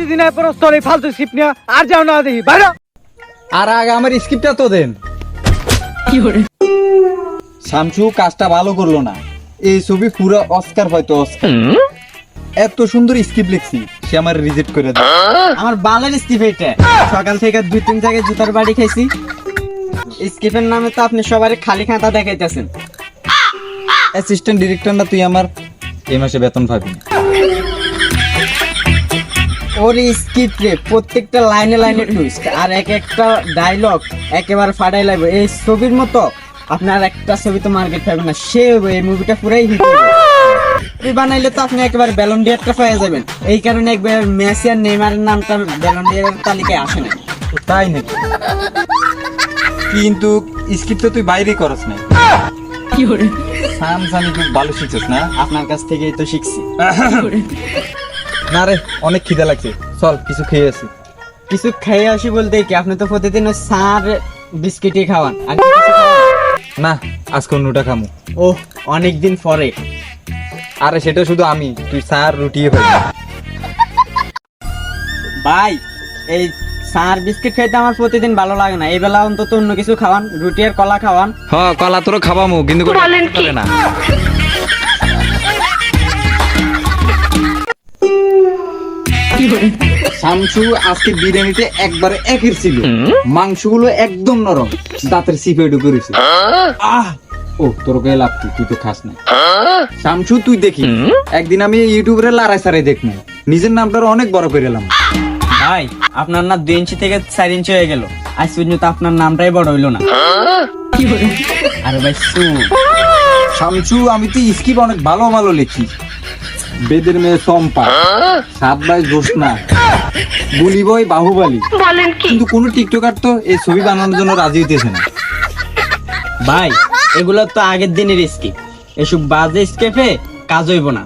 প্রতিদিন পরস্তরে ফালতু স্ক্রিপ্ট নিয়ে আর যাও না দেখি বাইরে। আর আগে আমার স্ক্রিপ্টটা তো দেন। শামসু কাজটা ভালো করলো না, এই ছবি পুরো অস্কার হয়তো অস্কার। এত সুন্দর স্ক্রিপ্ট লিখছি, সে আমার রিজেক্ট করে দেয়। আমার বালের স্ক্রিপ্ট এটা, সকাল থেকে 2-3 জায়গায় জুতার বাড়ি খাইছি। স্ক্রিপ্টের নামে তো আপনি সবারই খালি খাতা দেখাইতেছেন। অ্যাসিস্ট্যান্ট ডিরেক্টর না তুই, আমার এই মাসে বেতন পাবি না। ওর স্ক্রিপ্টে প্রত্যেকটা লাইনে লাইনে টুইস্ট আর এক একটা ডায়লগ একেবারে ফাটাই লাগবে। এই ছবির মতো আপনার একটা ছবি তো মার্কেট পাবে না। সে এই মুভিটা পুরাই হিট হবে। এই বানাইলে তো আপনি একেবারে ব্যালন ডিয়ারটা পেয়ে যাবেন। এই কারণে একবার মেসি আর নেইমারের নামটা ব্যালন ডিয়ারের তালিকায় আসে না। তাই নাকি? কিন্তু স্ক্রিপ্ট তো তুই বাইরেই করস না। সামসামি খুব ভালো শিখছিস না? আপনার কাছ থেকেই তো শিখছি। না রে, অনেক খিদে লাগছে, চল কিছু খেয়ে আসি। কিছু খেয়ে আসি বলতে কি, আপনি তো প্রতিদিন ওই সার বিস্কিটই খাওয়ান। আর কি কিছু খাওয়ান? না, আজকে অন্যটা খামু। ও অনেকদিন পরে। আরে সেটা শুধু আমি, তুই স্যার রুটি খাই। ভাই এই সার বিস্কিট খাইতে আমার প্রতিদিন ভালো লাগে না। এই বেলা অন্তত অন্য কিছু খাওয়ান, রুটি আর কলা খাওয়ান। হ্যাঁ, কলা তোর খাবামু, কিন্তু চলে না। শামসু আজকে বিরিয়ানিতে একবারে একের ছিল, মাংসগুলো একদম নরম, দাঁতের সিপে ঢুকে রয়েছে। আহ, ও তোর গায়ে লাগতো, তুই তো খাস না। শামসু তুই দেখি, একদিন আমি ইউটিউবে লড়াই সারাই দেখবো, নিজের নামটা অনেক বড় করে এলাম। ভাই আপনার না 2 ইঞ্চি থেকে 4 ইঞ্চি হয়ে গেল, আজ পর্যন্ত আপনার নামটাই বড় হইলো না। আরে ভাই শামসু আমি তো স্কিপ অনেক ভালো ভালো লিখি। বেদের মেয়ে চম্পা, 7 ভাই জোসনা, বুলি বই বাহুবলী, কিন্তু কোন টিকটকার তো এই ছবি বানানোর জন্য রাজি হইতেছে না। ভাই এগুলো তো আগের দিনের স্কিপ, এসব বাজে স্কেপে কাজ হইব না।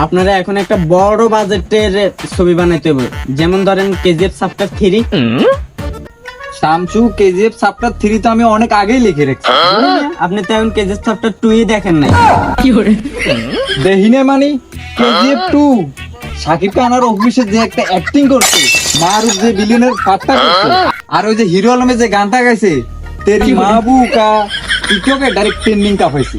আপনারা এখন একটা বড় বাজেটের ছবি বানাইতে হবে, যেমন ধরেন KGF chapter 3। Shamsu KGF chapter 3 তো আমি অনেক আগেই লিখে রেখেছি। আপনি তো এখন কেজিএফ চ্যাপ্টার 2 দেখেন নাই। দেহিনে মানি কেজিএফ 2 শাকিব খান আর অফিসে যে একটা অ্যাক্টিং করছে, মারুফ যে বিলিয়নের ফাটটা করছে, আর ওই যে হিরো আলমে যে গানটা গাইছে তেরি মাহবুকা, টিকটকে ডাইরেক্ট ট্রেন্ডিং কাপ হয়েছে।